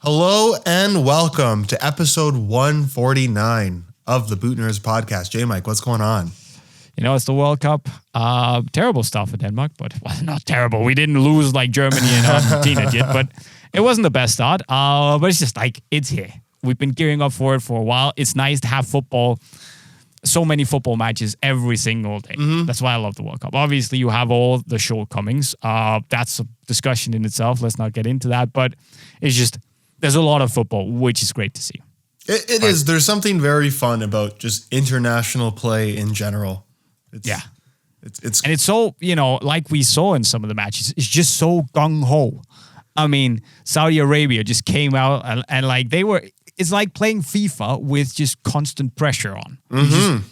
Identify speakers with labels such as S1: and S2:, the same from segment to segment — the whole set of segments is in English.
S1: Hello and welcome to episode 149 of the Bootnerds podcast. JayMike, what's going on?
S2: You know, it's the World Cup. Terrible stuff in Denmark, but not terrible. We didn't lose like Germany and Argentina did, but it wasn't the best start. But it's just like, it's here. We've been gearing up for it for a while. It's nice to have football, so many football matches every single day. Mm-hmm. That's why I love the World Cup. Obviously, you have all the shortcomings. That's a discussion in itself. Let's not get into that. But it's just, there's a lot of football, which is great to see.
S1: It is. There's something very fun about just international play in general. It's
S2: so, you know, like we saw in some of the matches, it's just so gung-ho. I mean, Saudi Arabia just came out and like it's like playing FIFA with just constant pressure on. Mm-hmm.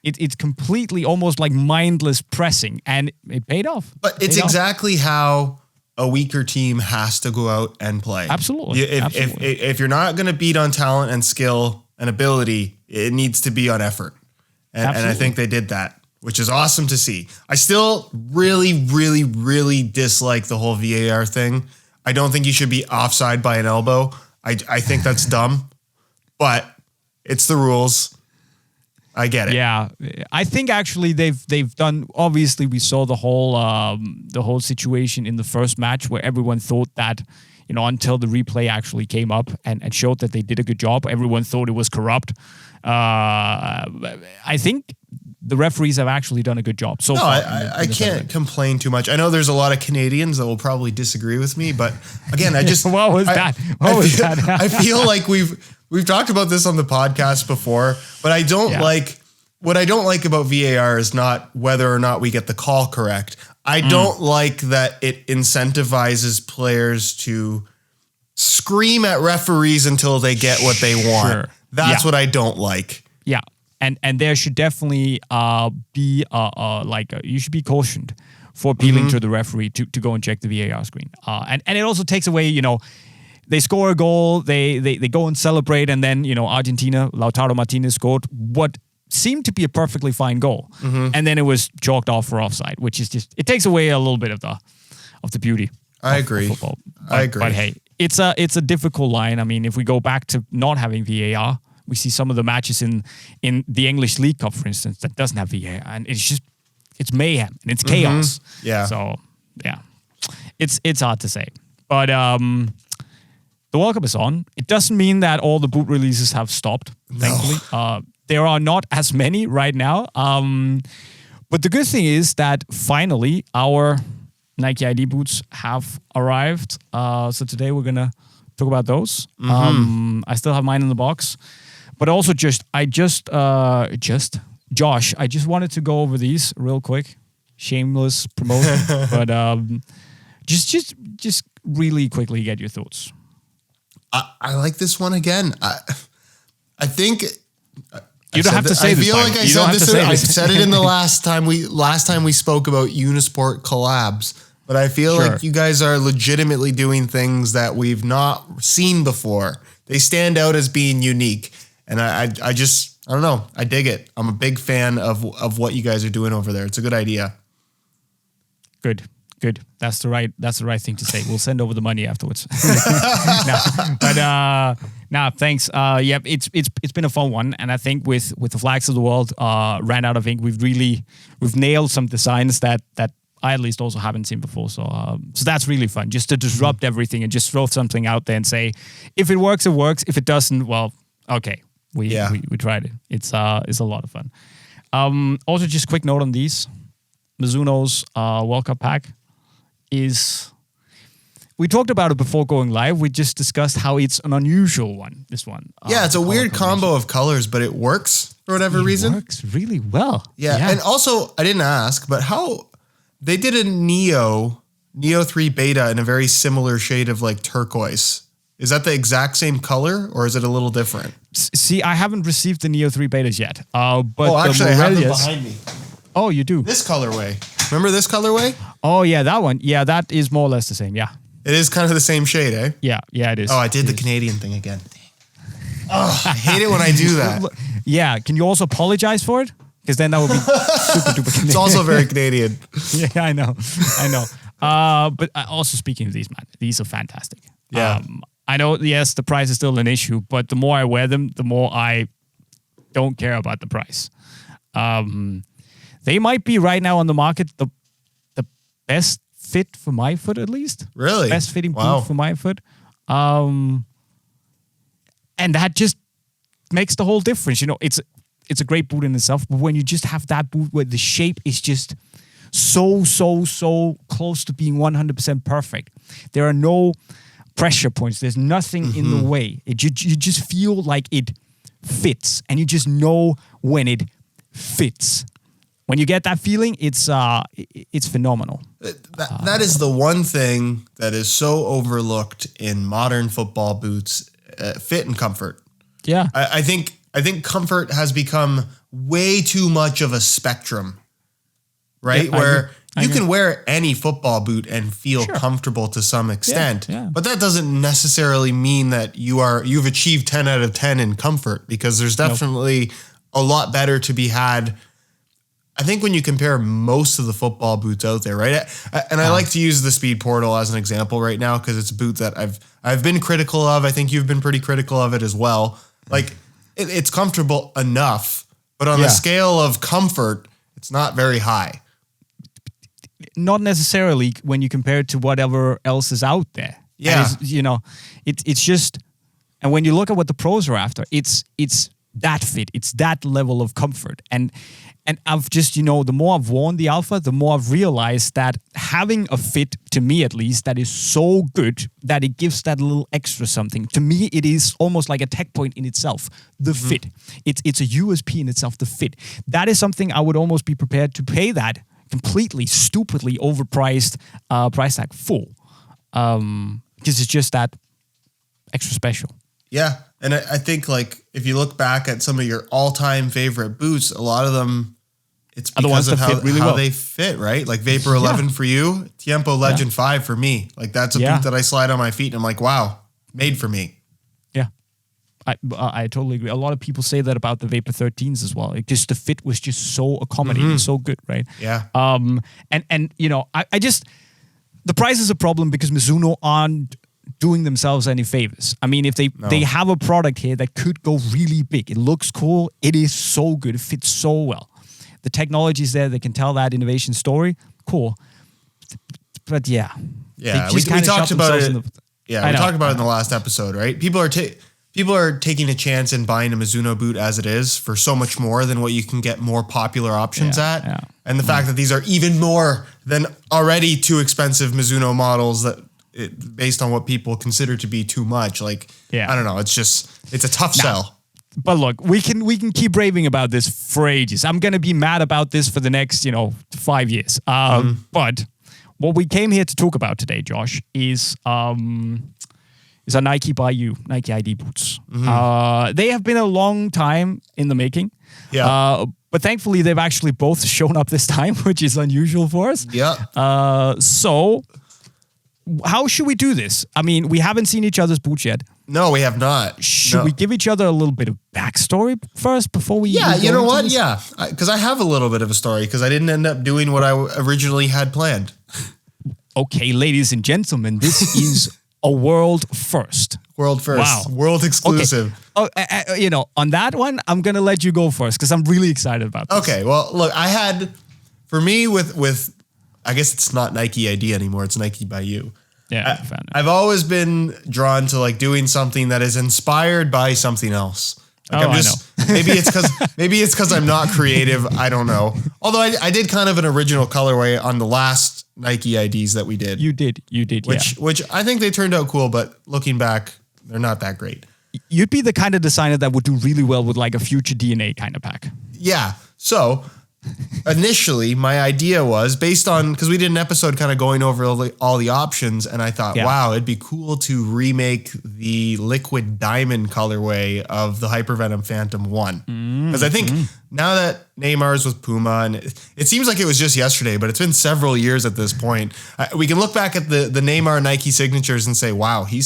S2: It's completely almost like mindless pressing, and it paid off.
S1: But it's exactly how a weaker team has to go out and play.
S2: Absolutely.
S1: If you're not going to beat on talent and skill and ability, it needs to be on effort. And I think they did that, which is awesome to see. I still really, really, really dislike the whole VAR thing. I don't think you should be offside by an elbow. I think that's dumb, but it's the rules. I get it.
S2: Yeah, I think actually they've done. Obviously, we saw the whole situation in the first match where everyone thought that, you know, until the replay actually came up and showed that they did a good job, everyone thought it was corrupt. I think the referees have actually done a good job. So far
S1: I can't complain too much. I know there's a lot of Canadians that will probably disagree with me, but again, I just
S2: what was that?
S1: I feel like we've talked about this on the podcast before, but I don't like what I don't like about VAR is not whether or not we get the call correct. I don't like that it incentivizes players to scream at referees until they get what they want. Sure. That's what I don't like.
S2: Yeah. And there should definitely be you should be cautioned for appealing to the referee to go and check the VAR screen. And it also takes away, you know, they score a goal, they go and celebrate, and then, you know, Argentina, Lautaro Martinez scored what seemed to be a perfectly fine goal, and then it was chalked off for offside, which is just, it takes away a little bit of the beauty.
S1: I agree.
S2: Of football.
S1: I agree.
S2: But hey, it's a difficult line. I mean, if we go back to not having VAR, we see some of the matches in the English League Cup, for instance, that doesn't have VAR, and it's mayhem and it's chaos.
S1: Yeah.
S2: So yeah, it's hard to say, but the World Cup is on. It doesn't mean that all the boot releases have stopped. Thankfully, there are not as many right now. But the good thing is that finally our NikeID boots have arrived. So today we're gonna talk about those. I still have mine in the box. But also Josh, I just wanted to go over these real quick. Shameless promotion. But just really quickly get your thoughts.
S1: I like this one again. I think
S2: you don't have to say this.
S1: I feel like I said this. I said it in the last time we spoke about Unisport collabs. But I feel like you guys are legitimately doing things that we've not seen before. They stand out as being unique. And I don't know. I dig it. I'm a big fan of what you guys are doing over there. It's a good idea.
S2: Good. That's the right thing to say. We'll send over the money afterwards. Thanks. It's been a fun one, and I think with the flags of the world ran out of ink, we've nailed some designs that I at least also haven't seen before. So that's really fun, just to disrupt everything and just throw something out there and say, if it works, it works. If it doesn't, well, okay. We tried it. It's a lot of fun. Also, just quick note on these. Mizuno's World Cup pack is... We talked about it before going live. We just discussed how it's an unusual one, this one.
S1: Yeah, it's a weird combo of colors, but it works for whatever reason.
S2: It works really well.
S1: Yeah, and also, I didn't ask, but how... They did a Neo 3 Beta in a very similar shade of like turquoise. Is that the exact same color, or is it a little different?
S2: See, I haven't received the Neo 3 Betas yet. But
S1: actually, I have them behind me.
S2: Oh, you do?
S1: This colorway. Remember this colorway?
S2: Oh, yeah, that one. Yeah, that is more or less the same, yeah.
S1: It is kind of the same shade, eh?
S2: Yeah, it is.
S1: Oh, I did the Canadian thing again. Oh, I hate it when I do that.
S2: Yeah, can you also apologize for it? Because then that would be super duper Canadian.
S1: It's also very Canadian.
S2: Yeah, I know. But also speaking of these, man, these are fantastic.
S1: Yeah.
S2: I know, yes, the price is still an issue, but the more I wear them, the more I don't care about the price. They might be right now on the market the best fit for my foot, at least.
S1: Really?
S2: Best fitting boot for my foot. And that just makes the whole difference. You know, it's a great boot in itself, but when you just have that boot where the shape is just so close to being 100% perfect, there are no pressure points. There's nothing in the way. You just feel like it fits, and you just know when it fits. When you get that feeling, it's phenomenal.
S1: That is the one thing that is so overlooked in modern football boots: fit and comfort.
S2: Yeah,
S1: I think comfort has become way too much of a spectrum, right?
S2: Yeah,
S1: where you can wear any football boot and feel comfortable to some extent,
S2: Yeah.
S1: but that doesn't necessarily mean that you've achieved 10 out of 10 in comfort, because there's definitely a lot better to be had. I think when you compare most of the football boots out there, right? And I like to use the Speed Portal as an example right now, because it's a boot that I've been critical of. I think you've been pretty critical of it as well. Like, it's comfortable enough, but on the scale of comfort, it's not very high.
S2: Not necessarily when you compare it to whatever else is out there.
S1: Yeah.
S2: It's just, and when you look at what the pros are after, it's that fit, it's that level of comfort. And I've just, the more I've worn the Alpha, the more I've realized that having a fit, to me at least, that is so good that it gives that little extra something. To me, it is almost like a tech point in itself, the fit. It's a USP in itself, the fit. That is something I would almost be prepared to pay that completely, stupidly overpriced price tag for. Because it's just that extra special.
S1: Yeah. And I think, like, if you look back at some of your all-time favorite boots, a lot of them, it's because of how they fit, right? Like Vapor 11 for you, Tiempo Legend 5 for me. Like, that's a boot that I slide on my feet and I'm like, wow, made for me.
S2: Yeah. I totally agree. A lot of people say that about the Vapor 13s as well. Like, just the fit was just so accommodating, so good, right?
S1: Yeah.
S2: I just, the price is a problem because Mizuno aren't doing themselves any favors. I mean, if they have a product here that could go really big, it looks cool, it is so good, it fits so well. The technology is there, they can tell that innovation story, cool. But
S1: we talked about it. We talked about it in the last episode, right? People are taking a chance and buying a Mizuno boot as it is for so much more than what you can get more popular options at. Yeah. And the fact that these are even more than already too expensive Mizuno models that, based on what people consider to be too much. Like, I don't know. It's a tough sell.
S2: But look, we can keep raving about this for ages. I'm going to be mad about this for the next, 5 years. But what we came here to talk about today, Josh, is our Nike by You, NikeID boots. They have been a long time in the making. Yeah. But thankfully, they've actually both shown up this time, which is unusual for us.
S1: Yeah.
S2: So how should we do this? I mean, we haven't seen each other's boots yet.
S1: No, we have not.
S2: Should we give each other a little bit of backstory first before we?
S1: Yeah, you know what? This? Yeah, because I have a little bit of a story because I didn't end up doing what I originally had planned.
S2: Okay, ladies and gentlemen, this is a world first.
S1: World first. Wow. World exclusive.
S2: Okay. On that one, I'm going to let you go first because I'm really excited about this.
S1: Okay, well, look, for me with I guess it's not NikeID anymore. It's Nike by You.
S2: Yeah,
S1: I've always been drawn to like doing something that is inspired by something else. Like I know. maybe it's because I'm not creative. I don't know. Although I did kind of an original colorway on the last NikeIDs that we did.
S2: You did.
S1: Which I think they turned out cool, but looking back, they're not that great.
S2: You'd be the kind of designer that would do really well with like a Future DNA kind of pack.
S1: Yeah. So initially, my idea was based on, because we did an episode kind of going over all the options, and I thought, wow, it'd be cool to remake the liquid diamond colorway of the Hypervenom Phantom 1. Because I think now that Neymar's with Puma, and it seems like it was just yesterday, but it's been several years at this point, we can look back at the Neymar Nike signatures and say, wow, he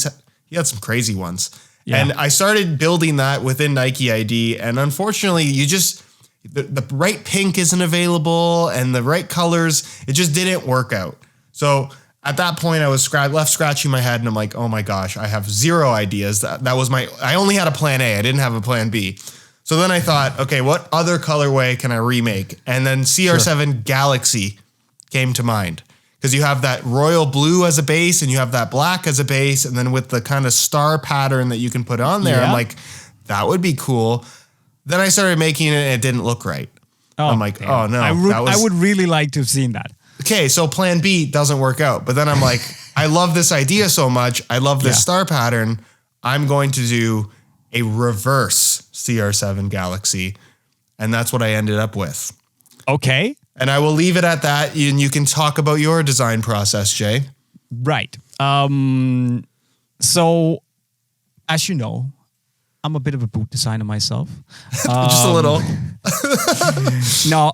S1: had some crazy ones. Yeah. And I started building that within NikeID, and unfortunately, the right pink isn't available and the right colors, it just didn't work out. So at that point I was left scratching my head and I'm like, oh my gosh, I have zero ideas. That was I only had a plan A. I didn't have a plan B. So then I thought, okay, what other colorway can I remake? And then CR7 Galaxy came to mind because you have that royal blue as a base and you have that black as a base. And then with the kind of star pattern that you can put on there, I'm like, that would be cool. Then I started making it and it didn't look right. I'm like, damn. Oh no.
S2: I would really like to have seen that.
S1: Okay, so plan B doesn't work out. But then I'm like, I love this idea so much. I love this star pattern. I'm going to do a reverse CR7 Galaxy. And that's what I ended up with.
S2: Okay.
S1: And I will leave it at that. And you can talk about your design process, Jay.
S2: Right. So, as you know, I'm a bit of a boot designer myself.
S1: Just a little.
S2: No,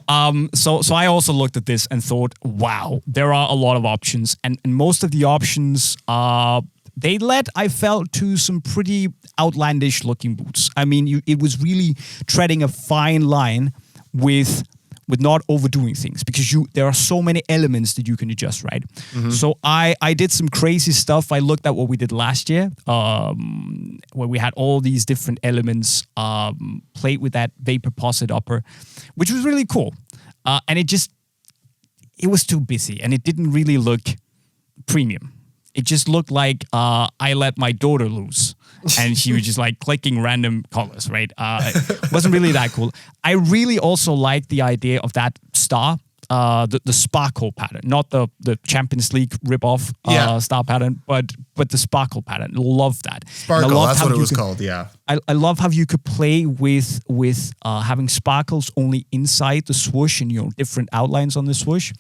S2: so I also looked at this and thought, wow, there are a lot of options. And most of the options, they led, I felt, to some pretty outlandish looking boots. I mean, it was really treading a fine line with not overdoing things because there are so many elements that you can adjust, right? Mm-hmm. So I did some crazy stuff. I looked at what we did last year, where we had all these different elements, played with that vapor posit upper, which was really cool. And it was too busy and it didn't really look premium. It just looked like I let my daughter loose. And she was just like clicking random colors, right? It wasn't really that cool. I really also like the idea of that star, the sparkle pattern, not the Champions League ripoff star pattern, but the sparkle pattern. Love that.
S1: Sparkle, that's what it was called, yeah.
S2: I love how you could play with having sparkles only inside the swoosh and different outlines on the swoosh.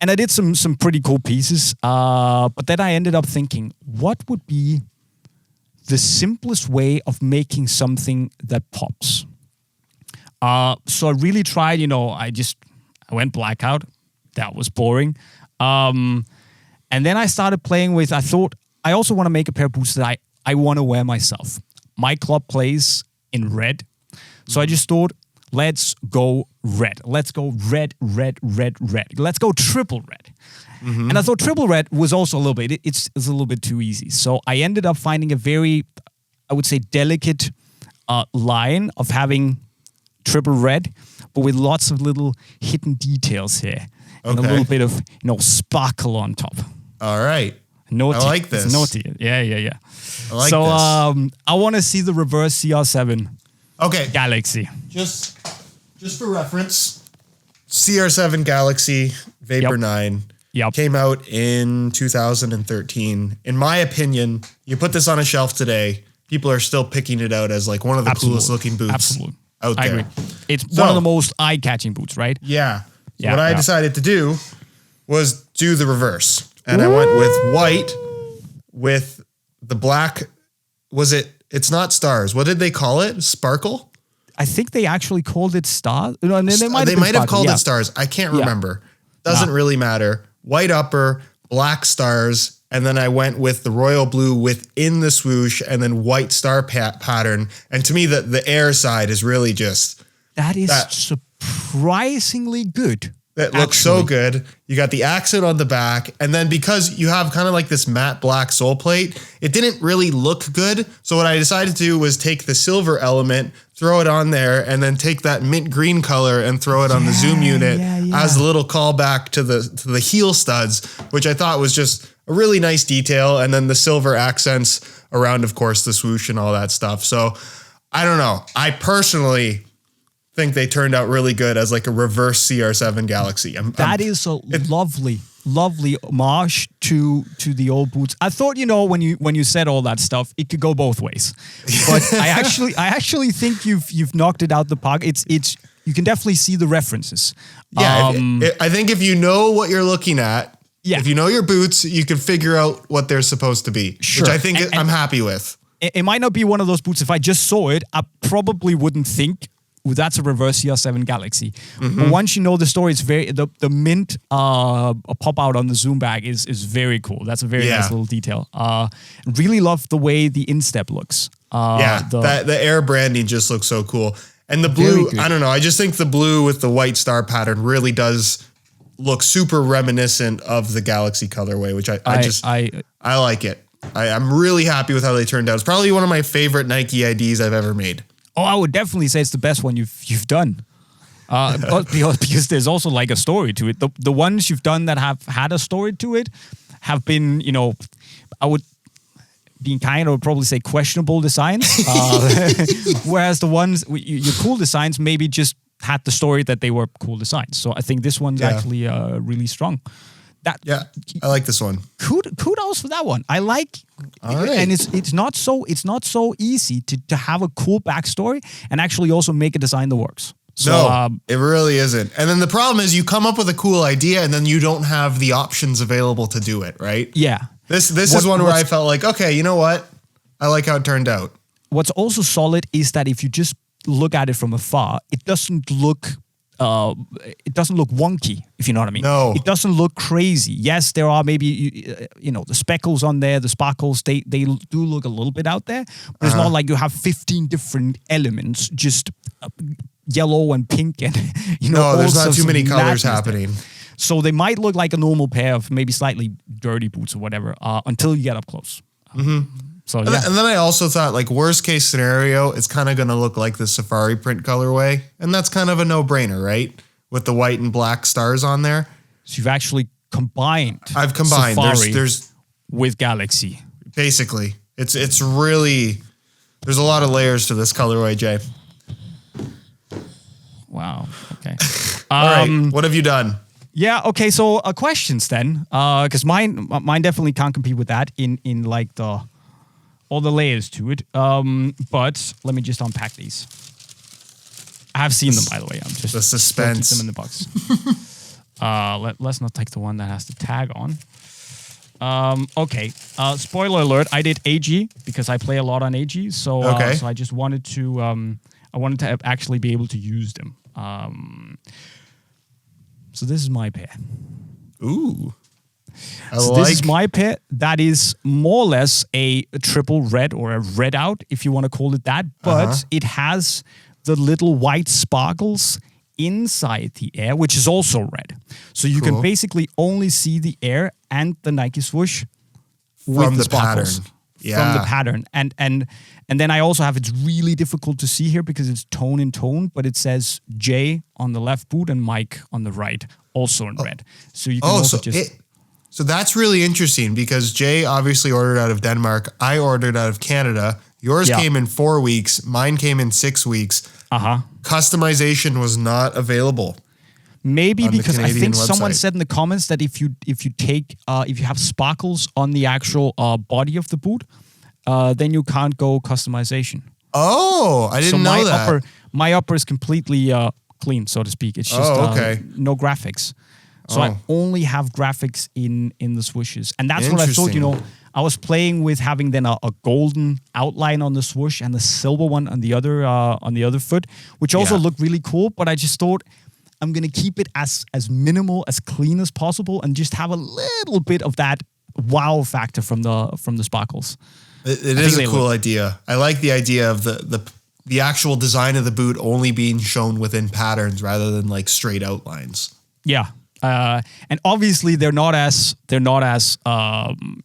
S2: And I did some pretty cool pieces, but then I ended up thinking, what would be the simplest way of making something that pops? So I really tried, I went blackout. That was boring. And then I started playing with, I thought, I also want to make a pair of boots that I want to wear myself. My club plays in red. So I just thought, let's go red. Let's go red, red, red, red. Let's go triple red. Mm-hmm. And I thought triple red was also a little bit, it's a little bit too easy. So I ended up finding a very, I would say, delicate line of having triple red, but with lots of little hidden details here. And a little bit of, sparkle on top.
S1: All right.
S2: Naughty.
S1: I like this.
S2: It's naughty. Yeah.
S1: I like this.
S2: I want to see the reverse CR7 Galaxy.
S1: Just for reference, CR7 Galaxy Vapor 9 came out in 2013. In my opinion, you put this on a shelf today, people are still picking it out as like one of the coolest looking boots out there. I agree.
S2: It's one of the most eye-catching boots, right?
S1: Yeah. So what I decided to do was do the reverse. And I went with white with the black. It's not stars. What did they call it? Sparkle?
S2: I think they actually called it stars. No, they
S1: might have called it stars. I can't remember. Doesn't really matter. White upper, black stars, and then I went with the royal blue within the swoosh and then white star pattern. And to me, the air side is really just...
S2: That is surprisingly good.
S1: That looks so good. You got the accent on the back. And then because you have kind of like this matte black sole plate, it didn't really look good. So what I decided to do was take the silver element, throw it on there, and then take that mint green color and throw it on the zoom unit as a little callback to the heel studs, which I thought was just a really nice detail. And then the silver accents around, of course, the swoosh and all that stuff. So I don't know. I personally think they turned out really good as like a reverse CR7 Galaxy.
S2: That is a lovely homage to the old boots. I thought, when you said all that stuff, it could go both ways. But I actually think you've knocked it out the park. It's you can definitely see the references.
S1: Yeah, I think if you know what you're looking at, if you know your boots, you can figure out what they're supposed to be. Sure. Which I think I'm happy with.
S2: It might not be one of those boots. If I just saw it, I probably wouldn't think, that's a reverse CR7 Galaxy. Mm-hmm. But once you know the story, it's very the mint pop out on the zoom bag is very cool. That's a very nice little detail. Really love the way the instep looks.
S1: The air branding just looks so cool. And the blue, I don't know. I just think the blue with the white star pattern really does look super reminiscent of the Galaxy colorway, which I like it. I'm really happy with how they turned out. It's probably one of my favorite Nike IDs I've ever made.
S2: Oh, I would definitely say it's the best one you've done. But because there's also like a story to it. The ones you've done that have had a story to it have been, I would being kind of probably say questionable designs. Whereas the ones your cool designs maybe just had the story that they were cool designs. So I think this one's actually really strong.
S1: I like this one.
S2: Kudos for that one. I like, and it's not so easy to have a cool backstory and actually also make a design that works. So,
S1: it really isn't. And then the problem is you come up with a cool idea and then you don't have the options available to do it, right?
S2: Yeah.
S1: This is one where I felt like, okay, you know what? I like how it turned out.
S2: What's also solid is that if you just look at it from afar, it doesn't look wonky, if you know what I mean.
S1: No.
S2: It doesn't look crazy. Yes, there are maybe, the speckles on there, the sparkles, they do look a little bit out there, but it's not like you have 15 different elements, just yellow and pink and,
S1: No, there's not too many colors happening.
S2: So they might look like a normal pair of maybe slightly dirty boots or whatever until you get up close. So
S1: and then I also thought, like, worst case scenario, it's kind of going to look like the safari print colorway. And that's kind of a no-brainer, right? With the white and black stars on there.
S2: So you've actually combined.
S1: I've combined.
S2: Safari
S1: there's
S2: with Galaxy.
S1: Basically. It's really, there's a lot of layers to this colorway, Jay.
S2: Wow. Okay.
S1: All right. What have you done?
S2: Yeah. Okay. So questions then, because mine definitely can't compete with that in like all the layers to it. But let me just unpack these. I have seen them, by the way. I'm just
S1: the suspense.
S2: Keep them in the box. Let's not take the one that has the tag on. Okay. Spoiler alert: I did AG because I play a lot on AG. So so I just wanted to actually be able to use them. So this is my pair.
S1: Ooh.
S2: This is my pair. That is more or less a triple red or a red out, if you want to call it that. But it has the little white sparkles inside the air, which is also red. So you can basically only see the air and the Nike swoosh
S1: from the
S2: sparkles.
S1: Pattern.
S2: From the pattern. And then I also have, it's really difficult to see here because it's tone in tone, but it says Jay on the left boot and Mike on the right, also in red. So you can also
S1: So that's really interesting because Jay obviously ordered out of Denmark. I ordered out of Canada. Yours came in 4 weeks. Mine came in 6 weeks. Customization was not available.
S2: Maybe because I think
S1: website.
S2: Someone said in the comments that if you have sparkles on the actual body of the boot, then you can't go customization.
S1: Oh, I didn't know that.
S2: My upper is completely clean, so to speak. It's just no graphics. So I only have graphics in the swooshes. And that's what I thought, I was playing with having then a golden outline on the swoosh and the silver one on the other foot, which also looked really cool. But I just thought I'm going to keep it as minimal, as clean as possible and just have a little bit of that wow factor from the sparkles.
S1: It is a cool idea. I like the idea of the actual design of the boot only being shown within patterns rather than like straight outlines.
S2: Yeah. And obviously they're not as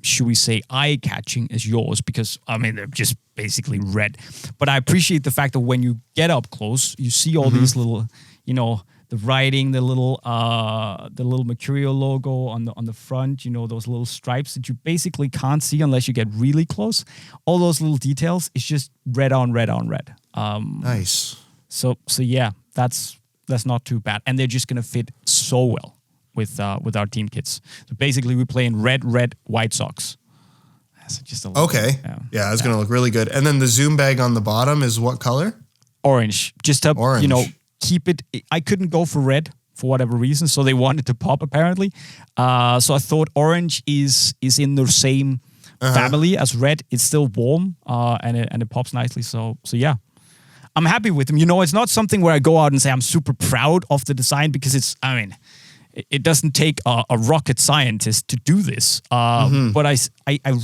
S2: should we say eye-catching as yours because they're just basically red. But I appreciate the fact that when you get up close, you see all these little, the writing, the little Mercurial logo on the front, those little stripes that you basically can't see unless you get really close. All those little details, it's just red on red on red.
S1: Nice.
S2: So yeah, that's not too bad, and they're just gonna fit so well with our team kits. So basically, we play in red, white socks. That's just a little
S1: Yeah, it's gonna look really good. And then the Zoom bag on the bottom is what color?
S2: Orange. Just to keep it. I couldn't go for red for whatever reason, so they wanted to pop apparently. So I thought orange is in the same family as red. It's still warm and it pops nicely. So yeah. I'm happy with them. It's not something where I go out and say I'm super proud of the design because it doesn't take a rocket scientist to do this. But I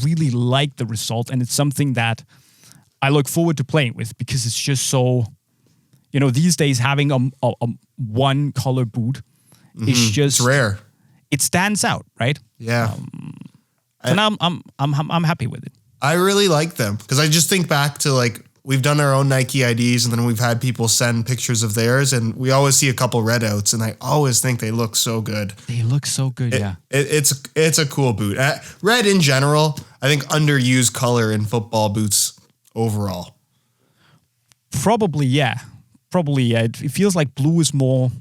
S2: really like the result, and it's something that I look forward to playing with because it's just so, these days having a one color boot is just
S1: It's rare.
S2: It stands out, right?
S1: Yeah.
S2: And I'm happy with it.
S1: I really like them because I just think back to like we've done our own Nike IDs and then we've had people send pictures of theirs and we always see a couple red outs and I always think they look so good.
S2: They look so good, yeah.
S1: It's a cool boot. Red in general, I think underused color in football boots overall.
S2: Probably, yeah. It feels like blue is more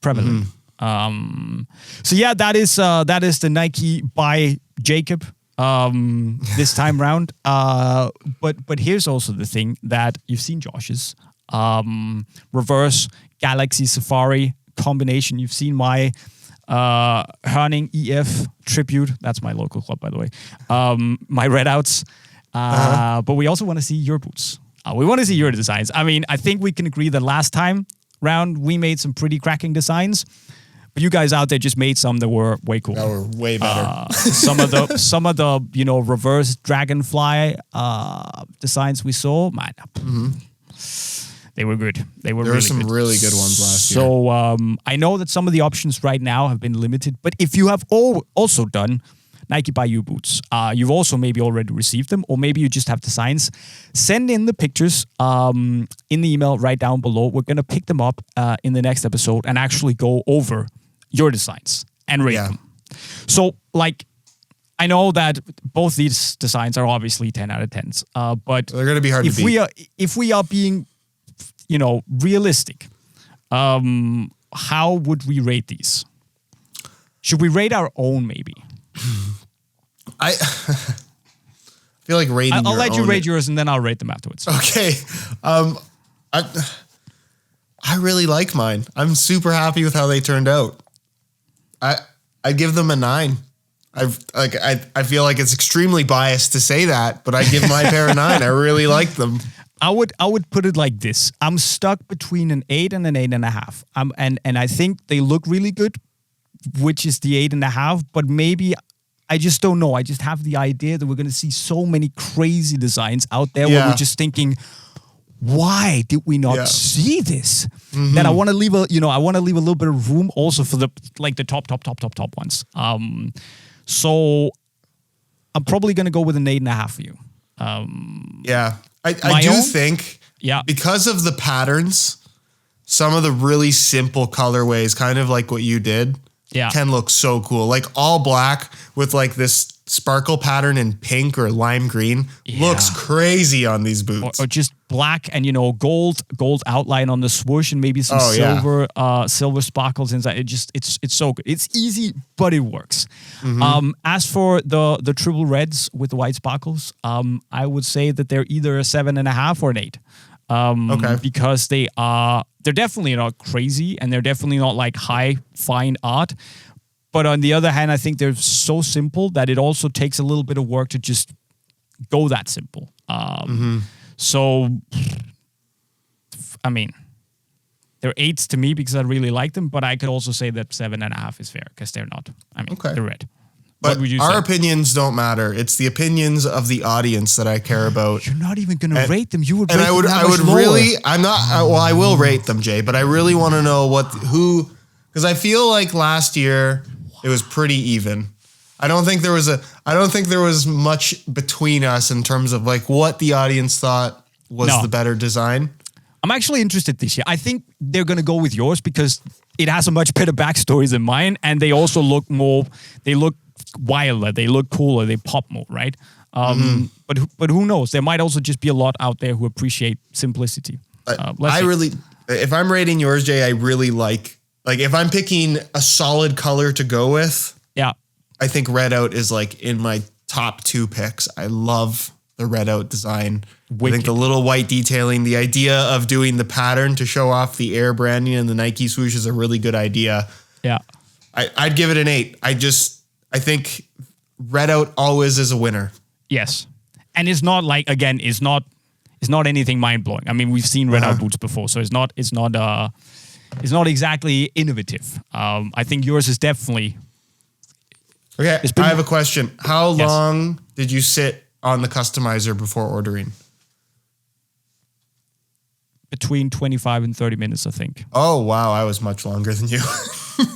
S2: prevalent. So yeah, that is the Nike by Jacob this time round. But here's also the thing that you've seen Josh's reverse Galaxy Safari combination. You've seen my Herning EF tribute. That's my local club, by the way. My red outs. But we also want to see your boots. We want to see your designs. I mean, I think we can agree that last time round we made some pretty cracking designs. But you guys out there just made some that were way cool.
S1: That were way better.
S2: Some of the reverse dragonfly designs we saw, man, they were good. There
S1: were some really good ones last year.
S2: So I know that some of the options right now have been limited, but if you have also done Nike by You boots, you've also maybe already received them, or maybe you just have designs, send in the pictures in the email right down below. We're going to pick them up in the next episode and actually go over your designs and rate them. So, like, I know that both these designs are obviously 10 out of 10s, but
S1: they're going to be hard to beat.
S2: If we are being, realistic, how would we rate these? Should we rate our own, maybe?
S1: I feel like rating.
S2: I'll let you rate yours, and then I'll rate them afterwards.
S1: Okay. I really like mine. I'm super happy with how they turned out. I give them a 9. I feel like it's extremely biased to say that, but I give my pair a 9. I really like them.
S2: I would put it like this. I'm stuck between an 8 and an 8.5. And I think they look really good, which is the 8.5, but maybe I just don't know. I just have the idea that we're going to see so many crazy designs out there where we're just thinking, why did we not see this? That I want to leave a little bit of room also for the top ones. So I'm probably going to go with an 8.5 for you.
S1: I do think because of the patterns, some of the really simple colorways, kind of like what you did, can look so cool. Like all black with like this sparkle pattern in pink or lime green looks crazy on these boots.
S2: Or just black and gold outline on the swoosh and maybe some silver sparkles inside. It's so good. It's easy, but it works. As for the triple reds with the white sparkles, I would say that they're either a 7.5 or an 8. Because they're definitely not crazy and they're definitely not like high fine art. But on the other hand, I think they're so simple that it also takes a little bit of work to just go that simple. So, I mean, they're 8s to me because I really like them, but I could also say that 7.5 is fair because they're not. I mean, they're red.
S1: But our opinions don't matter. It's the opinions of the audience that I care about.
S2: You're not even going to rate them. You would rate them
S1: I would really, I'm not, well, I will rate them, Jay, but I really want to know because I feel like last year it was pretty even. I don't think there was much between us in terms of like what the audience thought was the better design.
S2: I'm actually interested this year. I think they're going to go with yours because it has a much better backstory than mine. And they also look wilder, they look cooler, they pop more, right? But who knows? There might also just be a lot out there who appreciate simplicity.
S1: If I'm rating yours, Jay, I really like if I'm picking a solid color to go with, I think red out is like in my top 2 picks. I love the red out design. I think the little white detailing, the idea of doing the pattern to show off the Air branding and the Nike swoosh is a really good idea.
S2: Yeah.
S1: I'd give it an 8. I think red out always is a winner.
S2: Yes. And it's not like, again, it's not anything mind blowing. I mean, we've seen red out boots before, so it's not exactly innovative. I think yours is definitely.
S1: Okay. I have a question. How long did you sit on the customizer before ordering?
S2: Between 25 and 30 minutes, I think.
S1: Oh, wow. I was much longer than you.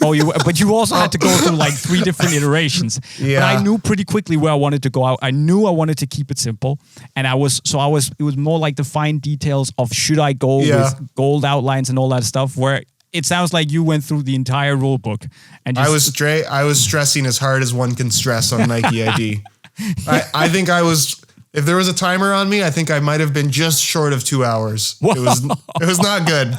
S2: But you also had to go through like 3 different iterations.
S1: Yeah.
S2: But I knew pretty quickly where I wanted to go out. I knew I wanted to keep it simple, and it was more like the fine details of should I go with gold outlines and all that stuff. Where it sounds like you went through the entire rule book, and
S1: I was stressing as hard as one can stress on NikeID. I think I was. If there was a timer on me, I think I might have been just short of 2 hours. It was not good.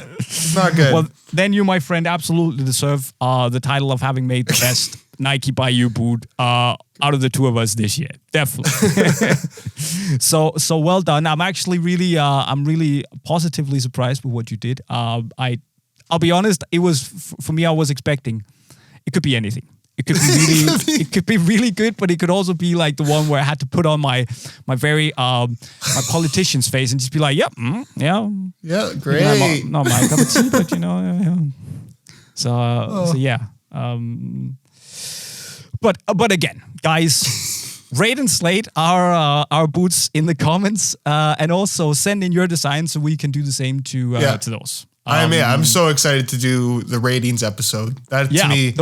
S1: Not good.
S2: Well, then you, my friend, absolutely deserve the title of having made the best Nike by you boot out of the 2 of us this year. Definitely. So well done. I'm actually really positively surprised with what you did. I'll be honest. It was for me. I was expecting it could be anything. It could be really good, but it could also be like the one where I had to put on my very my politician's face and just be like, yep, yeah,
S1: great.
S2: Not my cup of tea, but yeah. So yeah. But again, guys, rate and slate our boots in the comments, and also send in your designs so we can do the same to those.
S1: I'm so excited to do the ratings episode. That to me,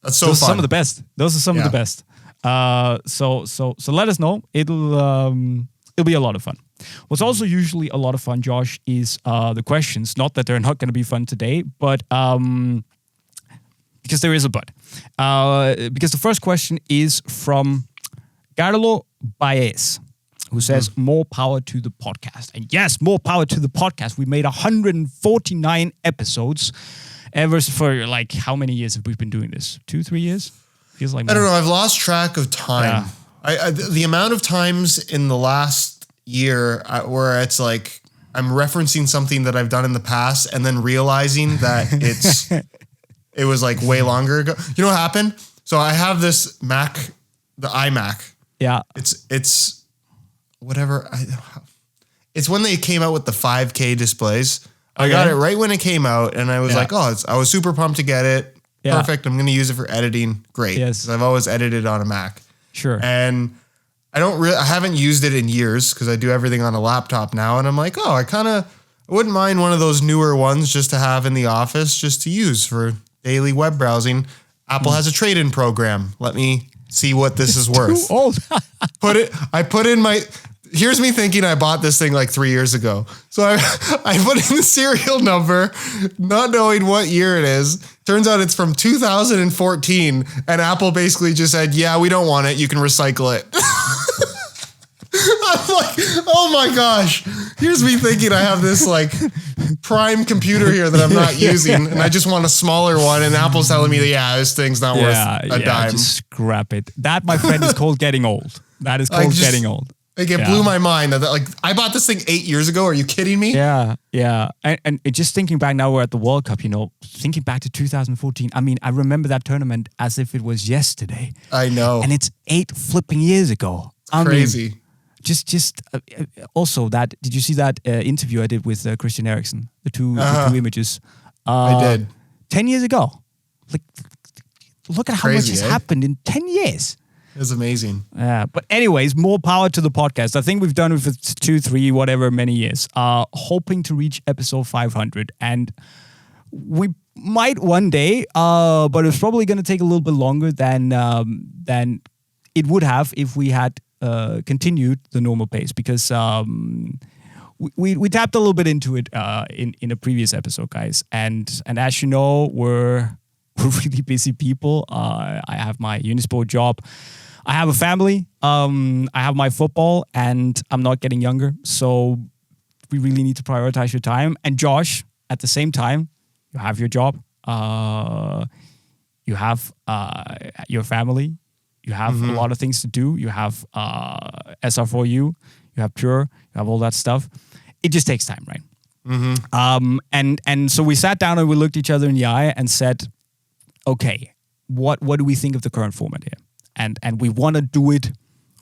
S1: that's so
S2: those
S1: fun.
S2: Are some of the best. Those are some of the best. So let us know. It'll be a lot of fun. What's also usually a lot of fun, Josh, is the questions. Not that they're not going to be fun today, but because there is a but. Because the first question is from Carlo Baez, who says, more power to the podcast. And yes, more power to the podcast. We made 149 episodes. Ever for like how many years have we been doing this? 2-3 years? Feels like more.
S1: I don't know. I've lost track of time. Yeah. The amount of times in the last year where it's like I'm referencing something that I've done in the past and then realizing that it was like way longer ago. You know what happened? So I have this Mac, the iMac.
S2: Yeah.
S1: It's whatever. It's when they came out with the 5K displays. I got it right when it came out, and I was like, I was super pumped to get it. Yeah. Perfect. I'm going to use it for editing. Great. Yes. 'Cause I've always edited on a Mac.
S2: Sure.
S1: And I haven't used it in years because I do everything on a laptop now. And I'm like, I wouldn't mind one of those newer ones just to have in the office, just to use for daily web browsing. Apple has a trade-in program. Let me see what this is worth.
S2: Too old.
S1: Here's me thinking I bought this thing like 3 years ago. So I put in the serial number, not knowing what year it is. Turns out it's from 2014. And Apple basically just said, yeah, we don't want it. You can recycle it. I'm like, oh my gosh. Here's me thinking I have this like prime computer here that I'm not using. And I just want a smaller one. And Apple's telling me that, this thing's not worth a dime.
S2: Just scrap it. That, my friend, is called getting old. That is called getting old.
S1: Like it blew my mind. Like I bought this thing 8 years ago. Are you kidding me?
S2: Yeah. And just thinking back now, we're at the World Cup. Thinking back to 2014. I mean, I remember that tournament as if it was yesterday.
S1: I know.
S2: And it's 8 flipping years ago.
S1: Crazy.
S2: Also that. Did you see that interview I did with Christian Eriksen? The two images.
S1: I did.
S2: 10 years ago. Like, look at how much has happened in 10 years.
S1: It's amazing.
S2: Yeah, but anyways, more power to the podcast. I think we've done it for 2, 3, whatever, many years. Hoping to reach episode 500, and we might one day. But it's probably going to take a little bit longer than it would have if we had continued the normal pace, because we tapped a little bit into it in a previous episode, guys. And as you know, we're really busy people. I have my Unisport job. I have a family, I have my football, and I'm not getting younger. So we really need to prioritize your time. And Josh, at the same time, you have your job, you have your family, you have a lot of things to do. You have SR4U, you have Pure, you have all that stuff. It just takes time, right? And so we sat down and we looked each other in the eye and said, okay, what do we think of the current format here? And we want to do it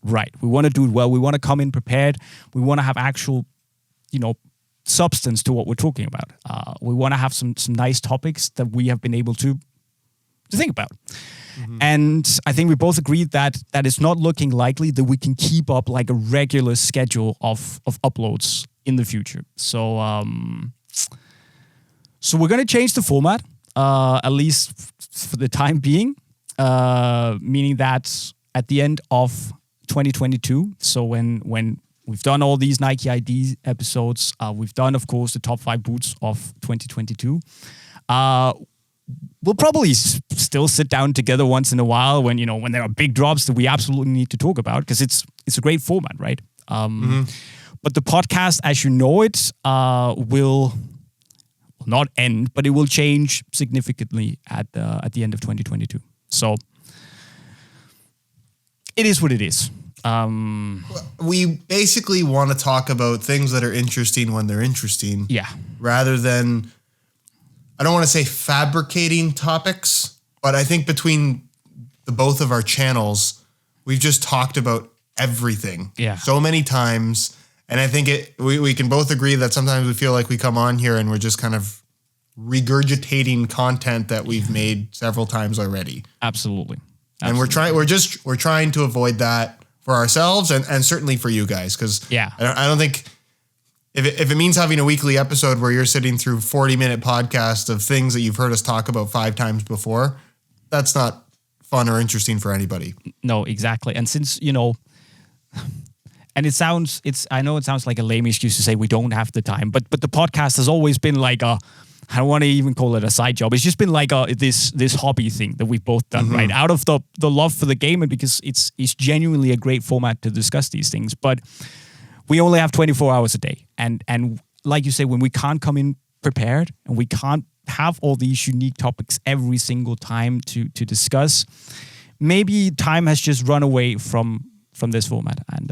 S2: right. We want to do it well. We want to come in prepared. We want to have actual, substance to what we're talking about. We want to have some nice topics that we have been able to think about. And I think we both agreed that it's not looking likely that we can keep up like a regular schedule of uploads in the future. So we're going to change the format. at least for the time being, meaning that at the end of 2022, so when we've done all these NikeID episodes, we've done, of course, the top 5 boots of 2022. We'll probably still sit down together once in a while when there are big drops that we absolutely need to talk about, because it's a great format, right? But the podcast, as you know it, will not end, but it will change significantly at the end of 2022. So it is what it is.
S1: We basically want to talk about things that are interesting when they're interesting.
S2: Yeah.
S1: Rather than, I don't want to say fabricating topics, but I think between the both of our channels, we've just talked about everything so many times. And I think we can both agree that sometimes we feel like we come on here and we're just kind of regurgitating content that we've made several times already.
S2: Absolutely.
S1: And we're trying to avoid that for ourselves and certainly for you guys. Cause I don't think if it means having a weekly episode where you're sitting through 40-minute podcast of things that you've heard us talk about 5 times before, that's not fun or interesting for anybody.
S2: No, exactly. And since, and I know it sounds like a lame excuse to say we don't have the time, but the podcast has always been like I don't want to even call it a side job. It's just been like this hobby thing that we've both done, right? Out of the love for the game, and because it's genuinely a great format to discuss these things. But we only have 24 hours a day. And like you say, when we can't come in prepared and we can't have all these unique topics every single time to discuss, maybe time has just run away from this format. And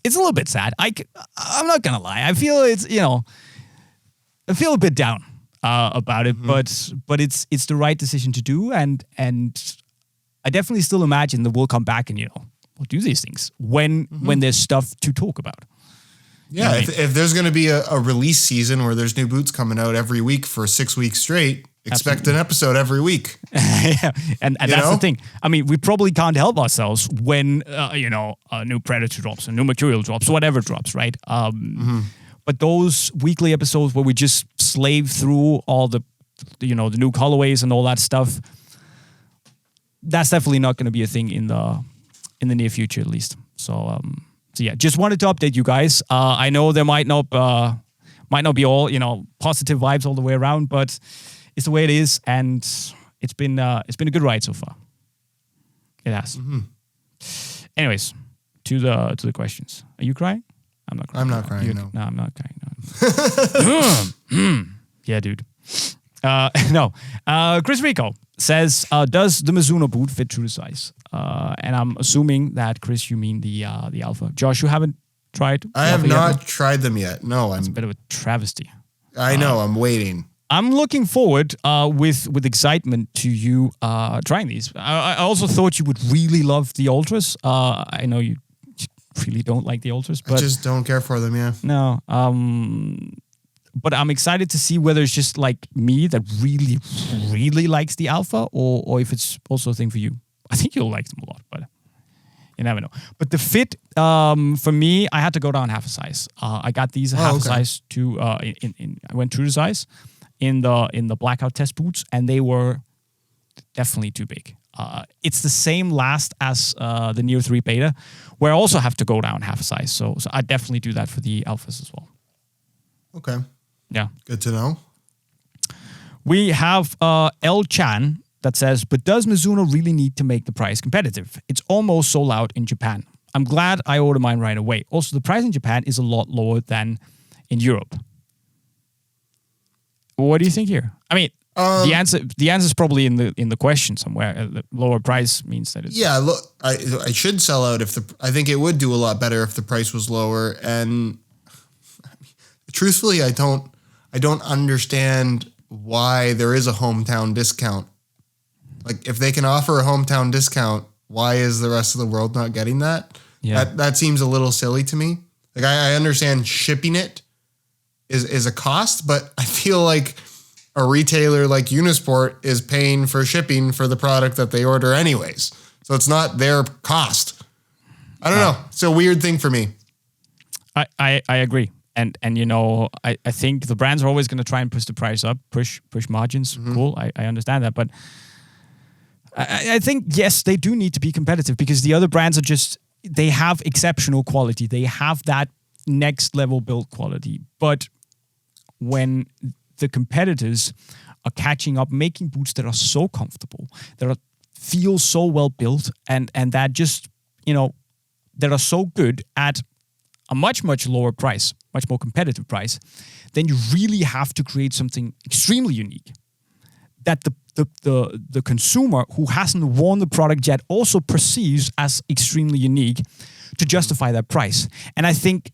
S2: it's a little bit sad. I'm not going to lie. I feel I feel a bit down about it, but it's the right decision to do. And I definitely still imagine that we'll come back and, we'll do these things when there's stuff to talk about.
S1: Yeah, if there's going to be a release season where there's new boots coming out every week for 6 weeks straight, expect an episode every week.
S2: Yeah, and that's the thing. I mean, we probably can't help ourselves when, a new Predator drops, a new material drops, whatever drops, right? But those weekly episodes where we just slave through all the new colorways and all that stuff, that's definitely not going to be a thing in the near future, at least. So yeah, just wanted to update you guys. I know there might not be all positive vibes all the way around, but it's the way it is, and it's been a good ride so far. It has. Anyways, to the questions. Are you crying? I'm not crying.
S1: I'm not crying. No,
S2: I'm not crying. No. Yeah, dude. No. Chris Rico says, does the Mizuno boot fit true to size? And I'm assuming that, Chris, you mean the Alpha. Josh, you haven't tried?
S1: I have not tried them yet. No,
S2: it's a bit of a travesty.
S1: I know. I'm waiting.
S2: I'm looking forward with excitement to you trying these. I also thought you would really love the Ultras. I know you really don't like the Ultras, but
S1: I just don't care for them. Yeah.
S2: No. But I'm excited to see whether it's just like me that really, really likes the Alpha, or if it's also a thing for you. I think you'll like them a lot, but you never know. But the fit, for me, I had to go down half a size. I got these half a size to I went true to size in the blackout test boots, and they were definitely too big. It's the same last as the Neo 3 Beta, where I also have to go down half a size. So I definitely do that for the Alphas as well.
S1: Okay.
S2: Yeah.
S1: Good to know.
S2: We have L Chan that says, but does Mizuno really need to make the price competitive? It's almost sold out in Japan. I'm glad I ordered mine right away. Also, the price in Japan is a lot lower than in Europe. What do you think here? I mean, the answer is probably in the question somewhere. The lower price means that it's...
S1: Yeah, look, I should sell out I think it would do a lot better if the price was lower. And truthfully, I don't understand why there is a hometown discount. Like, if they can offer a hometown discount, why is the rest of the world not getting that? Yeah. That seems a little silly to me. Like, I understand shipping it is a cost, but I feel like a retailer like Unisport is paying for shipping for the product that they order anyways. So it's not their cost. I don't know. It's a weird thing for me.
S2: I agree. And I think the brands are always going to try and push the price up, push margins. Cool, I understand that, but I think yes, they do need to be competitive because the other brands are they have exceptional quality. They have that next level build quality. But when the competitors are catching up, making boots that are so comfortable, feel so well built, and that just that are so good at a much lower price, much more competitive price, then you really have to create something extremely unique that the consumer who hasn't worn the product yet also perceives as extremely unique to justify that price. And I think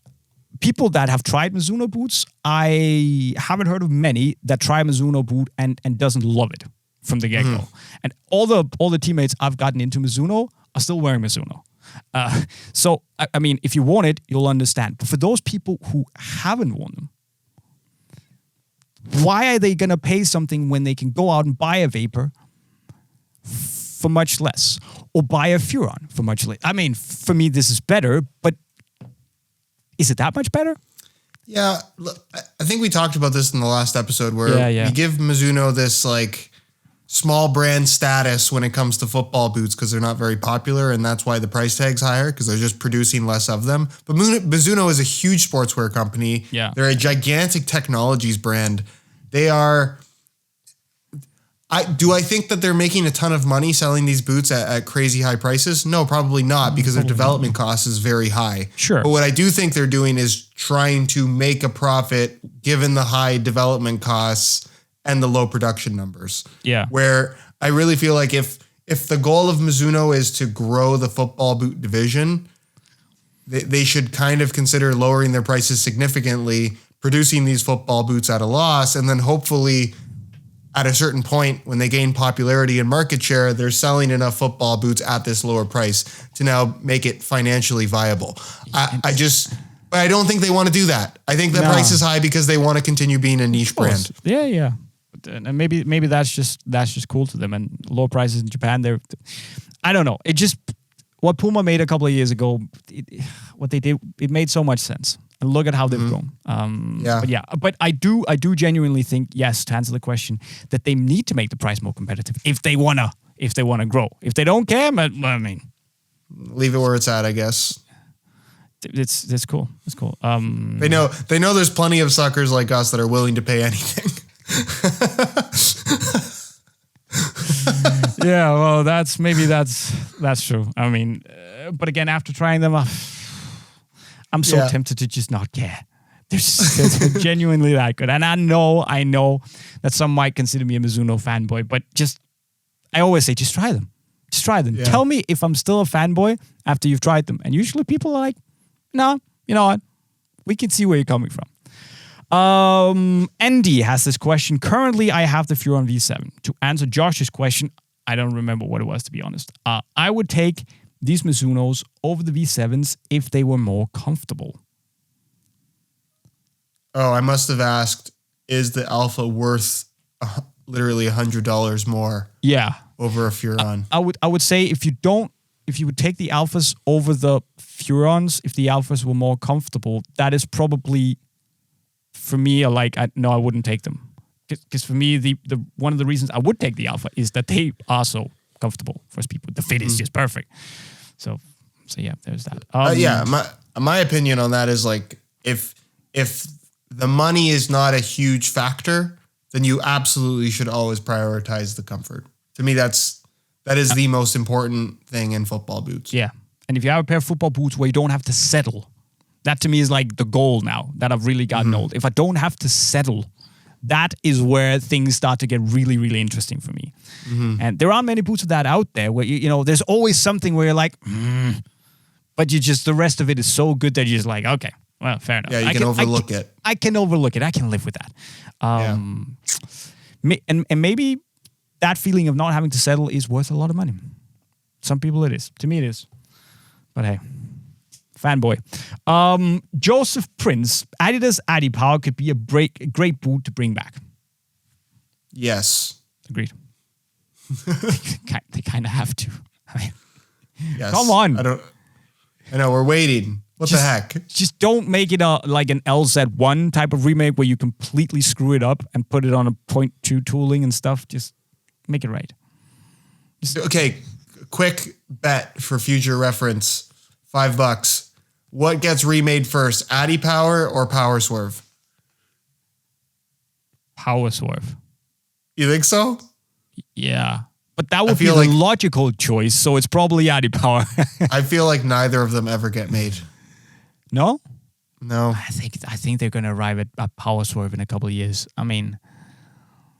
S2: people that have tried Mizuno boots, I haven't heard of many that try a Mizuno boot and doesn't love it from the get-go. And all the teammates I've gotten into Mizuno are still wearing Mizuno. So, I mean, if you want it, you'll understand. But for those people who haven't worn them, why are they going to pay something when they can go out and buy a Vapor for much less or buy a Furon for much less? I mean, for me, this is better, but is it that much better?
S1: Yeah, look, I think we talked about this in the last episode where we give Mizuno this like small brand status when it comes to football boots because they're not very popular, and that's why the price tag's higher because they're just producing less of them. But Mizuno is a huge sportswear company.
S2: Yeah.
S1: They're a gigantic technologies brand. They are... Do I think that they're making a ton of money selling these boots at crazy high prices? No, probably not, because their development cost is very high.
S2: Sure.
S1: But what I do think they're doing is trying to make a profit given the high development costs and the low production numbers.
S2: Yeah.
S1: Where I really feel like if the goal of Mizuno is to grow the football boot division, they should kind of consider lowering their prices significantly, producing these football boots at a loss, and then hopefully at a certain point when they gain popularity and market share, they're selling enough football boots at this lower price to now make it financially viable. But I don't think they want to do that. I think the price is high because they want to continue being a niche brand.
S2: Yeah. And maybe that's just cool to them. And low prices in Japan, I don't know. It just, what Puma made a couple of years ago, what they did, it made so much sense. And look at how they've grown. But I do genuinely think, yes, to answer the question, that they need to make the price more competitive if they wanna grow. If they don't care, I mean,
S1: leave it where it's at, I guess.
S2: It's cool. It's cool.
S1: They know there's plenty of suckers like us that are willing to pay anything.
S2: Yeah, well, that's true. I mean, but again, after trying them, I'm so tempted to just not care. They're genuinely that good. And I know that some might consider me a Mizuno fanboy, but I always say, just try them. Just try them. Yeah. Tell me if I'm still a fanboy after you've tried them. And usually people are like, no, you know what? We can see where you're coming from. Andy has this question. Currently, I have the Furon V7. To answer Josh's question, I don't remember what it was, to be honest. I would take these Mizunos over the V7s if they were more comfortable. Oh,
S1: I must have asked, is the Alpha worth literally $100 more?
S2: Yeah.
S1: Over a Furon?
S2: I would say if you would take the Alphas over the Furons, if the Alphas were more comfortable, that is probably, for me, I wouldn't take them. Because for me, the one of the reasons I would take the Alpha is that they are so comfortable for people. The fit is just perfect. So yeah, there's that.
S1: My opinion on that is like if the money is not a huge factor, then you absolutely should always prioritize the comfort. To me, that is the most important thing in football boots.
S2: Yeah, and if you have a pair of football boots where you don't have to settle, that to me is like the goal now that I've really gotten old. If I don't have to settle, that is where things start to get really, really interesting for me. And there are many boots of that out there where, there's always something where you're like, but the rest of it is so good that you're just like, okay, well, fair enough.
S1: Yeah, you can overlook it.
S2: I can overlook it. I can live with that. And maybe that feeling of not having to settle is worth a lot of money. Some people it is. To me it is. But hey. Fanboy. Joseph Prince, Adidas Adipower could be a great boot to bring back.
S1: Yes.
S2: Agreed. They kind of have to. I mean,
S1: yes.
S2: come on.
S1: I know, we're waiting. What the heck?
S2: Just don't make it like an LZ1 type of remake where you completely screw it up and put it on a 0.2 tooling and stuff. Just make it right.
S1: Okay, quick bet for future reference. $5. What gets remade first, Addy Power or Power Swerve?
S2: Power Swerve.
S1: You think so?
S2: Yeah. But that would be the logical choice, so it's probably Addy Power.
S1: I feel like neither of them ever get made.
S2: No?
S1: No.
S2: I think they're going to arrive at Power Swerve in a couple of years. I mean...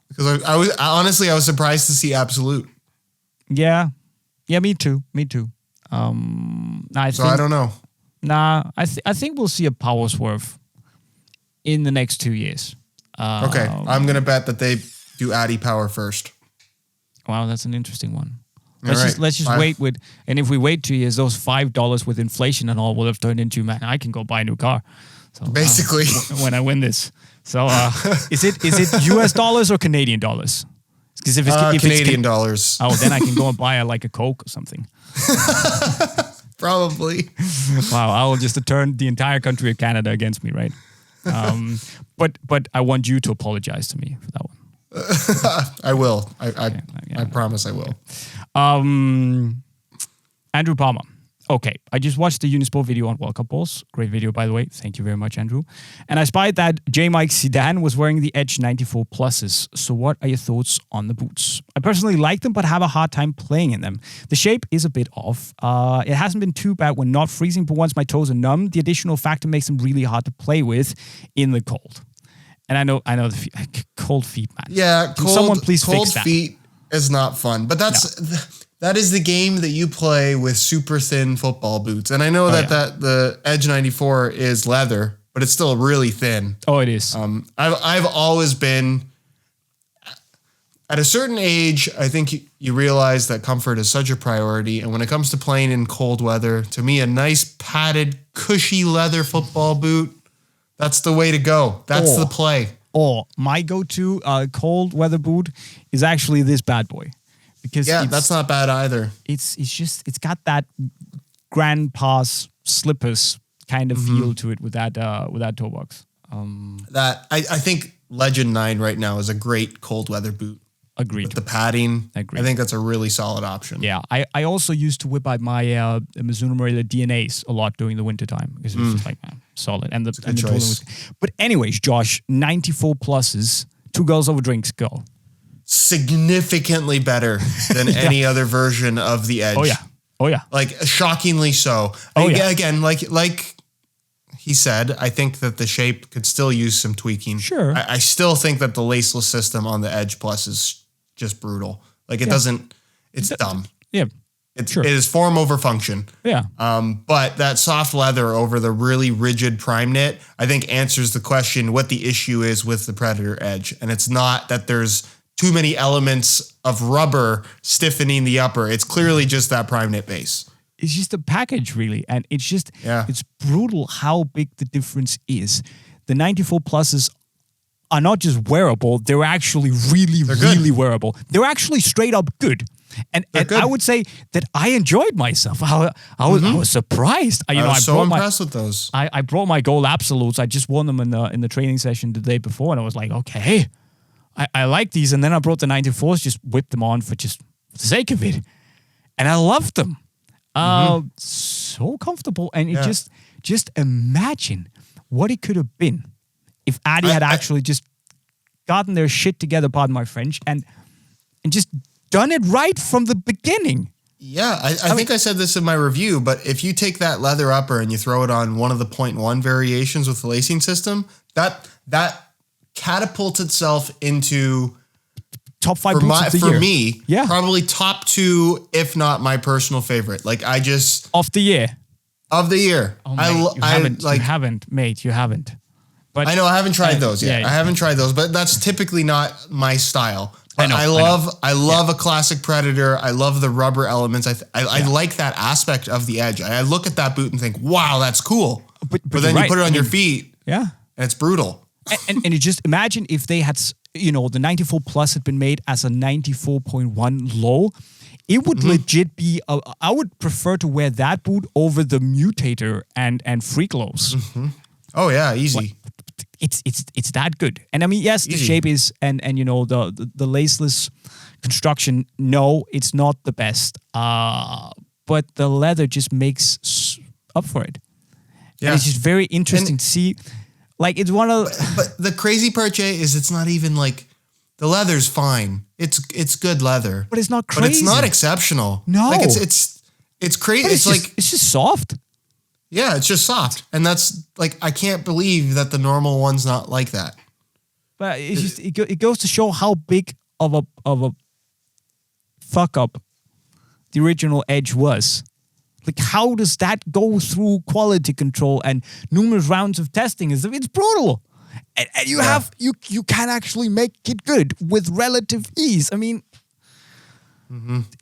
S1: Because I was surprised to see Absolute.
S2: Yeah. Yeah, me too. I
S1: don't know.
S2: Nah, I think we'll see a Power Swerve in the next 2 years.
S1: Okay, I'm going to bet that they do Addy Power first.
S2: Wow, that's an interesting one.
S1: Let's
S2: just wait and if we wait 2 years, those $5 with inflation and all will have turned into, man, I can go buy a new car. So,
S1: basically,
S2: when I win this. So is it US dollars or Canadian dollars? Because if it's
S1: Canadian dollars.
S2: Oh, then I can go and buy a Coke or something.
S1: Probably.
S2: Wow, I will just turn the entire country of Canada against me, right? But I want you to apologize to me for that one.
S1: I will. I promise I will.
S2: Andrew Palmer. Okay, I just watched the Unisport video on World Cup balls. Great video, by the way. Thank you very much, Andrew. And I spied that JayMike Zidane was wearing the Edge 94 Pluses. So what are your thoughts on the boots? I personally like them, but have a hard time playing in them. The shape is a bit off. It hasn't been too bad when not freezing, but once my toes are numb, the additional factor makes them really hard to play with in the cold. And I know the cold feet, man.
S1: Yeah,
S2: someone please fix that.
S1: Cold feet is not fun, but that is the game that you play with super thin football boots. And I know that the Edge 94 is leather, but it's still really thin.
S2: Oh, it is.
S1: I've always been, at a certain age, I think you realize that comfort is such a priority. And when it comes to playing in cold weather, to me, a nice padded, cushy leather football boot, that's the way to go. That's the play.
S2: Or my go-to cold weather boot is actually this bad boy. Because
S1: that's not bad either.
S2: It's got that grandpa's slippers kind of feel to it with that toe box.
S1: That I think Legend 9 right now is a great cold weather boot.
S2: Agreed.
S1: With the padding,
S2: Agreed.
S1: I think that's a really solid option.
S2: Yeah, I also used to whip out my Mizuno Marella DNAs a lot during the winter time because it was just solid. And the tooling was. But anyways, Josh, 94 pluses, 2 girls over drinks, go.
S1: Significantly better than any other version of the Edge.
S2: Oh yeah.
S1: Like shockingly so. Again, like he said, I think that the shape could still use some tweaking.
S2: Sure.
S1: I still think that the laceless system on the Edge Plus is just brutal. Like it doesn't. It's dumb.
S2: Yeah.
S1: It is form over function.
S2: Yeah.
S1: But that soft leather over the really rigid prime knit, I think answers the question what the issue is with the Predator Edge. And it's not that there's too many elements of rubber stiffening the upper. It's clearly just that prime knit base.
S2: It's just a package, really. And it's just, it's brutal how big the difference is. The 94 pluses are not just wearable, they're actually really wearable. They're actually straight up good. And I would say that I enjoyed myself. I was surprised. I was
S1: so impressed with those.
S2: I brought my gold absolutes. I just won them in the training session the day before, and I was like, okay, I like these. And then I brought the 94s, just whipped them on for the sake of it, and I loved them. So comfortable, and it just imagine what it could have been if Addy had actually just gotten their shit together, pardon my French, and just done it right from the beginning.
S1: Yeah, I think I said this in my review, but if you take that leather upper and you throw it on one of the 0.1 variations with the lacing system, that catapults itself into
S2: top 5 boots of the year.
S1: For me, probably top 2, if not my personal favorite. Like I just
S2: of the year.
S1: Oh, mate,
S2: you haven't. But
S1: I know I haven't tried those yet. I haven't tried those, but that's typically not my style. But I love a classic Predator. I love the rubber elements. I like that aspect of the Edge. I look at that boot and think, wow, that's cool. But then you put it on your feet, and it's brutal.
S2: And you just imagine if they had, the 94 Plus had been made as a 94.1 low. it would legit be. I would prefer to wear that boot over the Mutator and Free Glows.
S1: Oh yeah, easy.
S2: It's that good. And I mean, yes, the shape is and you know the laceless construction. No, it's not the best. But the leather just makes up for it. Yeah. And it's just very interesting to see. Like it's one of.
S1: But the crazy part, Jay, is it's not even like the leather's fine. It's good leather,
S2: but it's not crazy.
S1: But it's not exceptional.
S2: No,
S1: like it's crazy.
S2: It's just soft.
S1: Yeah, it's just soft, and that's like I can't believe that the normal one's not like that.
S2: But it's just it goes to show how big of a fuck up the original Edge was. Like, how does that go through quality control and numerous rounds of testing? It's brutal. And you can actually make it good with relative ease. I mean,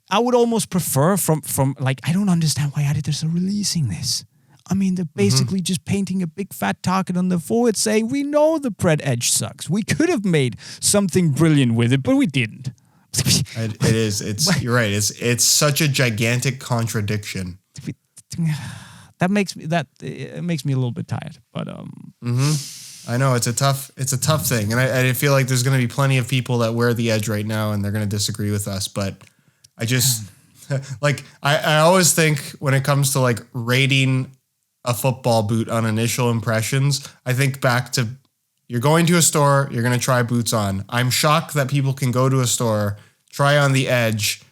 S2: I would almost prefer from like, I don't understand why editors are releasing this. I mean, they're basically just painting a big fat target on the forward saying, we know the Pred Edge sucks. We could have made something brilliant with it, but we didn't.
S1: It is. You're right. It's such a gigantic contradiction.
S2: That makes me a little bit tired, but
S1: I know it's a tough thing, and I feel like there's going to be plenty of people that wear the Edge right now, and they're going to disagree with us. But I just like I always think when it comes to like rating a football boot on initial impressions, I think back to you're going to a store, you're going to try boots on. I'm shocked that people can go to a store, try on the Edge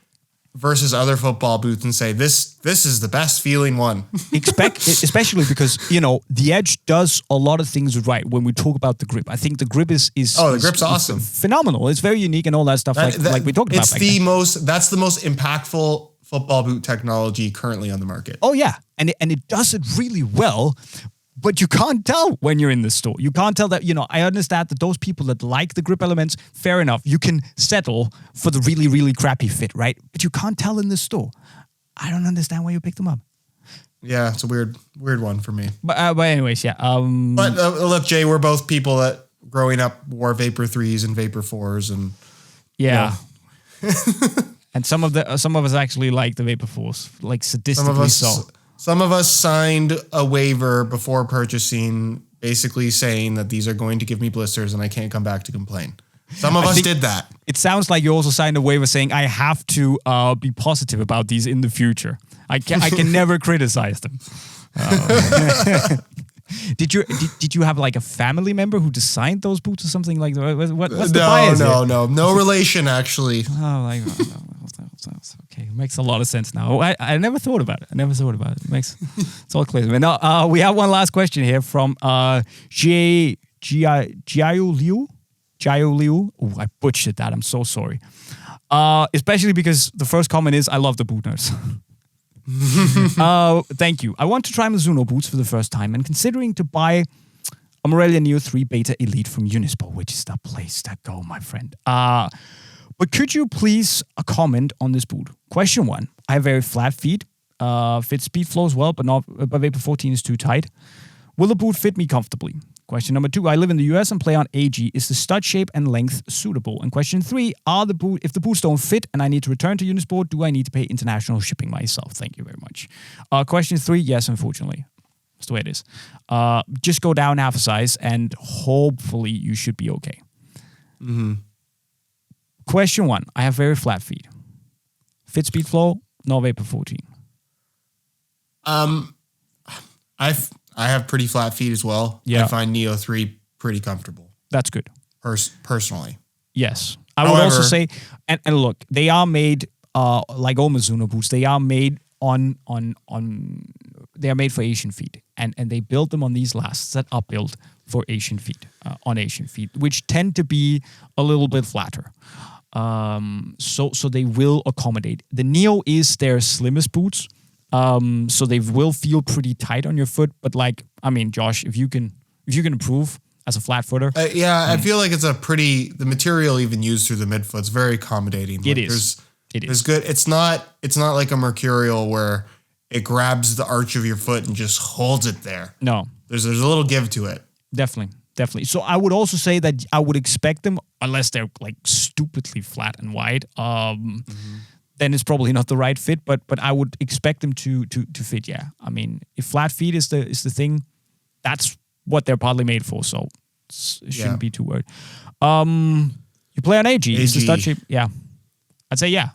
S1: versus other football boots and say, this is the best feeling one.
S2: Especially because, you know, the Edge does a lot of things right when we talk about the grip. I think the grip is
S1: the grip's awesome.
S2: Phenomenal. It's very unique and all that stuff like we talked about.
S1: That's the most impactful football boot technology currently on the market.
S2: Oh yeah. And it does it really well. But you can't tell when you're in the store. You can't tell that, you know, I understand that those people that like the grip elements, fair enough. You can settle for the really, really crappy fit, right? But you can't tell in the store. I don't understand why you picked them up.
S1: Yeah, it's a weird one for me.
S2: But anyways, yeah.
S1: But look, Jay, we're both people that growing up wore Vapor 3s and Vapor 4s. And
S2: yeah. You know. And some of us actually like the Vapor 4s, like sadistically so.
S1: Some of us signed a waiver before purchasing, basically saying that these are going to give me blisters and I can't come back to complain. Some of us did that. It
S2: sounds like you also signed a waiver saying I have to be positive about these in the future. I can never criticize them. Did you have like a family member who designed those boots or something like that? What's the bias?
S1: No relation actually.
S2: Oh, like. Okay, makes a lot of sense now. I never thought about it. It makes it's all clear. Now we have one last question here from Jiao Liu. Oh, I butchered that. I'm so sorry. Especially because the first comment is, I love the boot nerds. Thank you. I want to try Mizuno boots for the first time and considering to buy a Morelia Neo 3 Beta Elite from Unisport, which is the place to go, my friend. But could you please comment on this boot? Question 1. I have very flat feet. Fits speed flows well, but Vapor 14 is too tight. Will the boot fit me comfortably? Question number 2. I live in the US and play on AG. Is the stud shape and length suitable? And question 3. If the boots don't fit and I need to return to Unisport, do I need to pay international shipping myself? Thank you very much. Question 3. Yes, unfortunately. That's the way it is. Just go down half a size and hopefully you should be okay.
S1: Mm-hmm.
S2: Question 1. I have very flat feet. Fit speed flow, no Vapor 14.
S1: I have pretty flat feet as well.
S2: Yeah.
S1: I find Neo 3 pretty comfortable.
S2: That's good.
S1: Personally.
S2: Yes. I would also say, and look, they are made like all Mizuno boots, they are made they are made for Asian feet. And they build them on these lasts that are built for Asian feet, on Asian feet, which tend to be a little bit flatter. So they will accommodate. The Neo is their slimmest boots, so they will feel pretty tight on your foot. But like, I mean, Josh, if you can improve as a flat footer,
S1: I feel like it's the material even used through the midfoot's very accommodating.
S2: It is.
S1: It's good. It's not like a Mercurial where it grabs the arch of your foot and just holds it there.
S2: No,
S1: there's a little give to it.
S2: Definitely. So I would also say that I would expect them, unless they're like stupidly flat and wide, then it's probably not the right fit. But I would expect them to fit. Yeah, I mean, if flat feet is the thing, that's what they're partly made for. So it shouldn't be too worried. You play on AG. Is the stud shape? Yeah, I'd say yeah.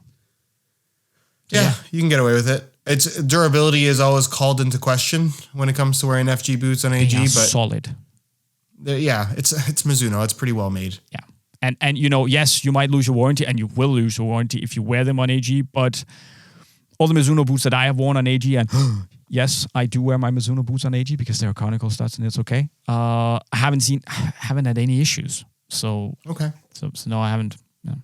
S1: Yeah, you can get away with it. Its durability is always called into question when it comes to wearing FG boots on AG, but
S2: solid.
S1: It's Mizuno. It's pretty well made.
S2: Yeah, and yes, you might lose your warranty, and you will lose your warranty if you wear them on AG. But all the Mizuno boots that I have worn on AG, and yes, I do wear my Mizuno boots on AG because they're conical studs, and it's okay. I haven't had any issues. So
S1: okay.
S2: So no, I haven't. No.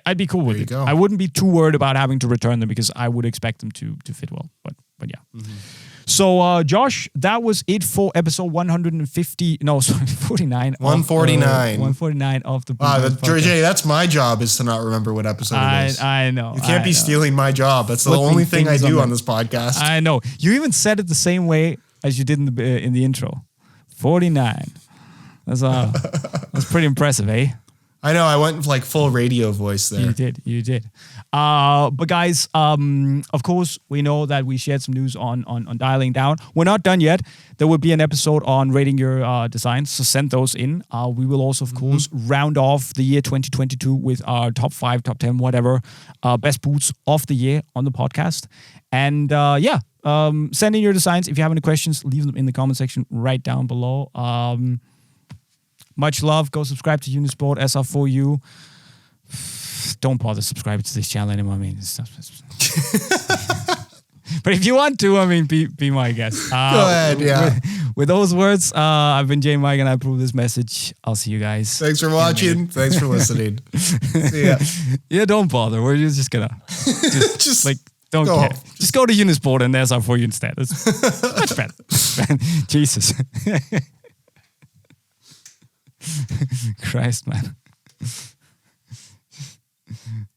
S2: I'd be cool with it.
S1: Go.
S2: I wouldn't be too worried about having to return them because I would expect them to fit well. But yeah. Mm-hmm. So Josh, that was it for episode 150. No, sorry, 49.
S1: 149.
S2: 149 of the.
S1: Jay, that's my job is to not remember what episode it is.
S2: I know.
S1: You can't be stealing my job. That's the only thing I do on this podcast.
S2: I know. You even said it the same way as you did in the intro. 49. That's pretty impressive, eh?
S1: I know. I went like full radio voice there.
S2: You did. But guys, of course, we know that we shared some news on dialing down. We're not done yet. There will be an episode on rating your designs, so send those in. We will also, of course, round off the year 2022 with our top 5, top 10, whatever, best boots of the year on the podcast. And send in your designs. If you have any questions, leave them in the comment section right down below. Much love. Go subscribe to Unisport SR4U. Don't bother subscribing to this channel anymore. I mean, but if you want to, I mean, be my guest.
S1: Go ahead, yeah.
S2: With those words, I've been JayMike and I approve this message. I'll see you guys.
S1: Thanks for watching. Thanks for listening. See ya.
S2: Yeah, don't bother. We're just gonna just like don't care. Home. Just go to Unisport and SR4U instead. It's much better. Jesus. Christ, man.